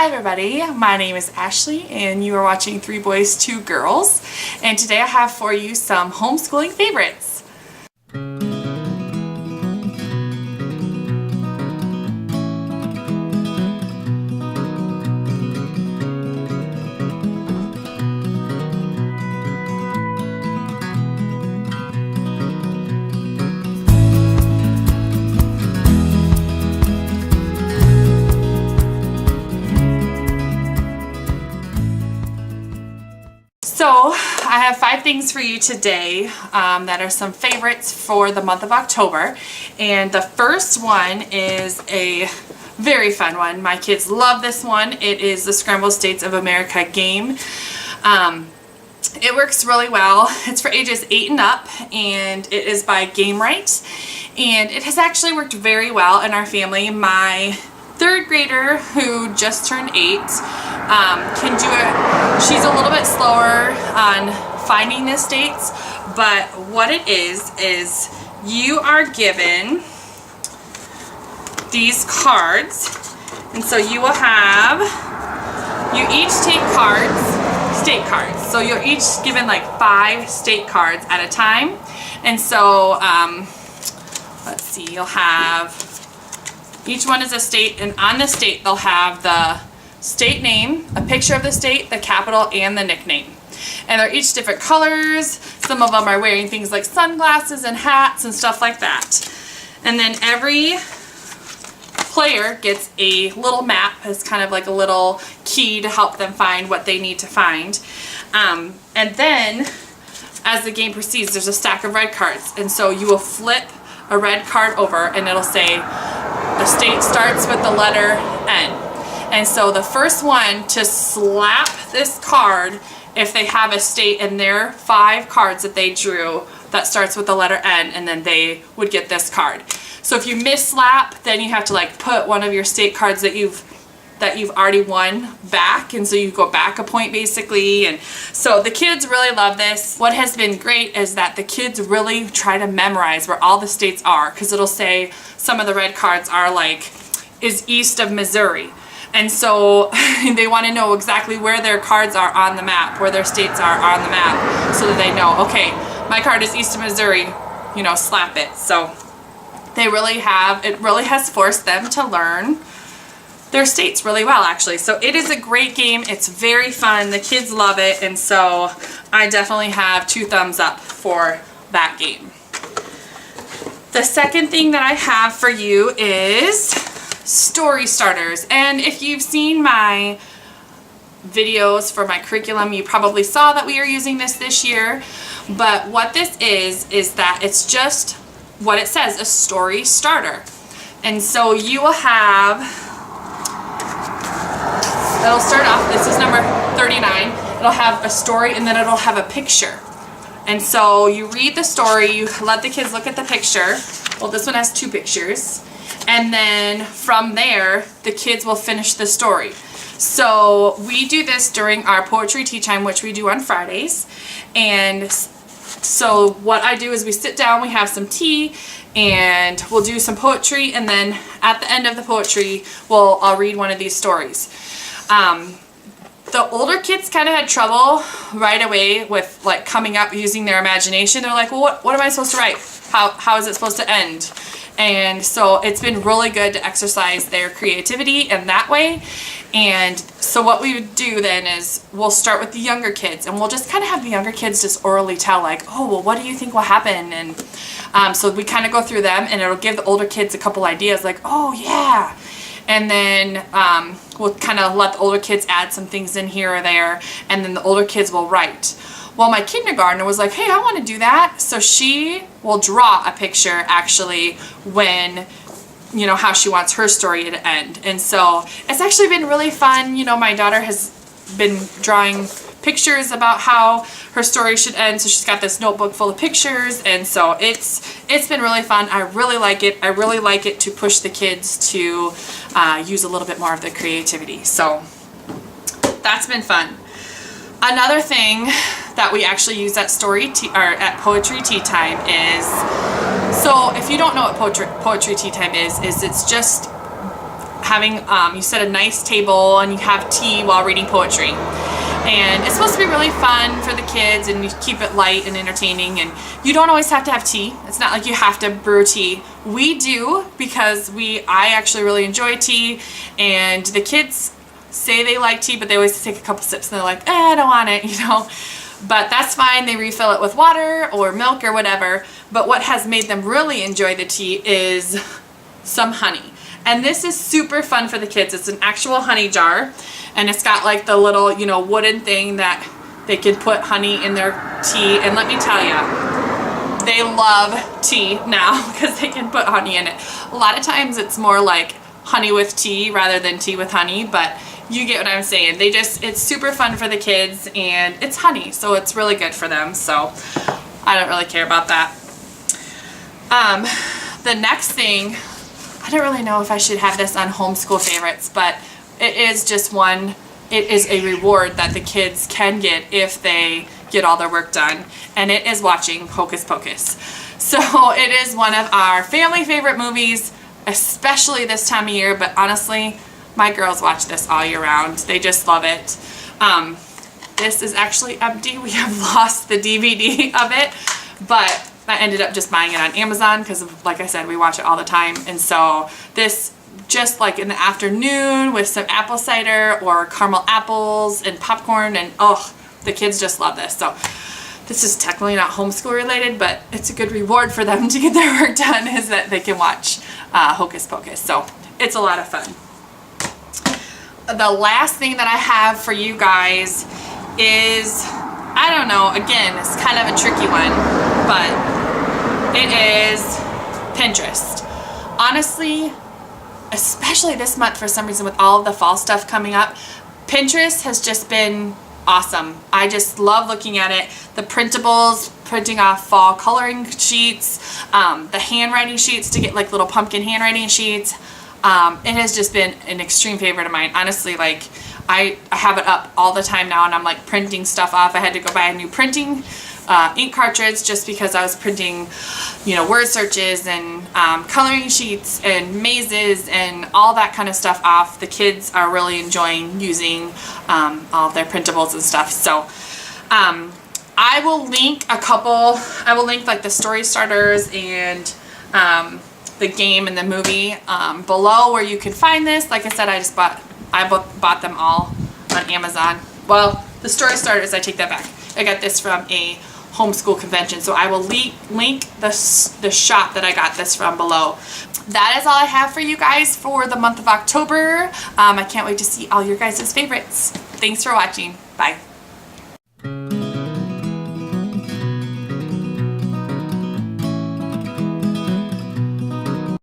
Hi everybody, my name is Ashley and you are watching 3 Boys 2 Girls, and today I have for you some homeschooling favorites. So I have 5 things for you today that are some favorites for the month of October, and the first one is a very fun one. My kids love this one. It is the Scrambled States of America game. It works really well. It's for ages 8 and up, and it is by Game Right, and it has actually worked very well in our family. My 3rd grader, who just turned 8, can do it. She's a little bit slower on finding the states, but what it is you are given these cards, and so you will have, you each take cards, state cards, so you're each given like 5 state cards at a time. And so let's see, you'll have, each one is a state, and on the state they'll have the state name, a picture of the state, the capital, and the nickname. And they're each different colors. Some of them are wearing things like sunglasses and hats and stuff like that. And then every player gets a little map as kind of like a little key to help them find what they need to find. And then as the game proceeds, there's a stack of red cards. And so you will flip a red card over and it'll say the state starts with the letter N. And so the first one to slap this card, if they have a state in their 5 cards that they drew that starts with the letter N, and then they would get this card. So if you miss slap, then you have to like put one of your state cards that you've already won back, and so you go back a point basically. And so the kids really love this. What has been great is that the kids really try to memorize where all the states are, because it'll say some of the red cards are like, is east of Missouri. And so they want to know exactly where their cards are on the map, where their states are on the map, so that they know, okay, my card is east of Missouri, you know, slap it. So they really have, it really has forced them to learn their states really well, actually. So it is a great game. It's very fun. The kids love it, and so I definitely have 2 thumbs up for that game. The second thing that I have for you is story starters. And if you've seen my videos for my curriculum, you probably saw that we are using this year. But what this is that it's just what it says, a story starter. And so you will have, it'll start off, this is number 39, it'll have a story and then it'll have a picture. And so you read the story, you let the kids look at the picture. Well, this one has 2 pictures. And then from there, the kids will finish the story. So we do this during our poetry tea time, which we do on Fridays. And so what I do is we sit down, we have some tea, and we'll do some poetry, and then at the end of the poetry, I'll read one of these stories. The older kids kind of had trouble right away with like coming up using their imagination. They're like, well, what am I supposed to write? How is it supposed to end? And so it's been really good to exercise their creativity in that way. And so what we would do then is we'll start with the younger kids, and we'll just kind of have the younger kids just orally tell like, oh, well, what do you think will happen? And so we kind of go through them, and it'll give the older kids a couple ideas like, oh yeah. And then we'll kind of let the older kids add some things in here or there, and then the older kids will write. Well, my kindergartner was like, hey, I want to do that. So she will draw a picture actually when, you know, how she wants her story to end. And so it's actually been really fun. You know, my daughter has been drawing pictures about how her story should end. So she's got this notebook full of pictures. And so it's been really fun. I really like it. I really like it to push the kids to use a little bit more of their creativity. So that's been fun. Another thing that we actually use at poetry tea time is, so if you don't know what poetry tea time is it's just having, you set a nice table and you have tea while reading poetry. And it's supposed to be really fun for the kids, and you keep it light and entertaining, and you don't always have to have tea. It's not like you have to brew tea. We do, because I actually really enjoy tea, and the kids say they like tea, but they always take a couple sips and they're like, I don't want it, you know. But that's fine. They refill it with water or milk or whatever. But what has made them really enjoy the tea is some honey. And this is super fun for the kids. It's an actual honey jar, and it's got like the little, you know, wooden thing that they can put honey in their tea. And let me tell you, they love tea now because they can put honey in it. A lot of times it's more like honey with tea rather than tea with honey, but you get what I'm saying. It's super fun for the kids, and it's honey, so it's really good for them. So I don't really care about that. The next thing, I don't really know if I should have this on homeschool favorites, but it is just one. It is a reward that the kids can get if they get all their work done, and it is watching Hocus Pocus. So it is one of our family favorite movies, especially this time of year, but honestly, my girls watch this all year round. They just love it. This is actually empty. We have lost the DVD of it, but I ended up just buying it on Amazon because, like I said, we watch it all the time. And so this, just like in the afternoon with some apple cider or caramel apples and popcorn, and oh, the kids just love this. So this is technically not homeschool related, but it's a good reward for them to get their work done, is that they can watch Hocus Pocus. So it's a lot of fun. The last thing that I have for you guys is, I don't know, again, it's kind of a tricky one, but it is Pinterest. Honestly, especially this month for some reason with all of the fall stuff coming up, Pinterest has just been awesome. I just love looking at it. The printables, printing off fall coloring sheets, the handwriting sheets to get like little pumpkin handwriting sheets. It has just been an extreme favorite of mine. Honestly, like I have it up all the time now, and I'm like printing stuff off. I had to go buy a new printing ink cartridge just because I was printing, you know, word searches and coloring sheets and mazes and all that kind of stuff off. The kids are really enjoying using all of their printables and stuff. So I will link like the story starters and the game and the movie below where you can find this. Like I said, I bought them all on Amazon. Well, the story starters, I take that back. I got this from a homeschool convention, so I will link the shop that I got this from below. That is all I have for you guys for the month of October. I can't wait to see all your guys' favorites. Thanks for watching. Bye.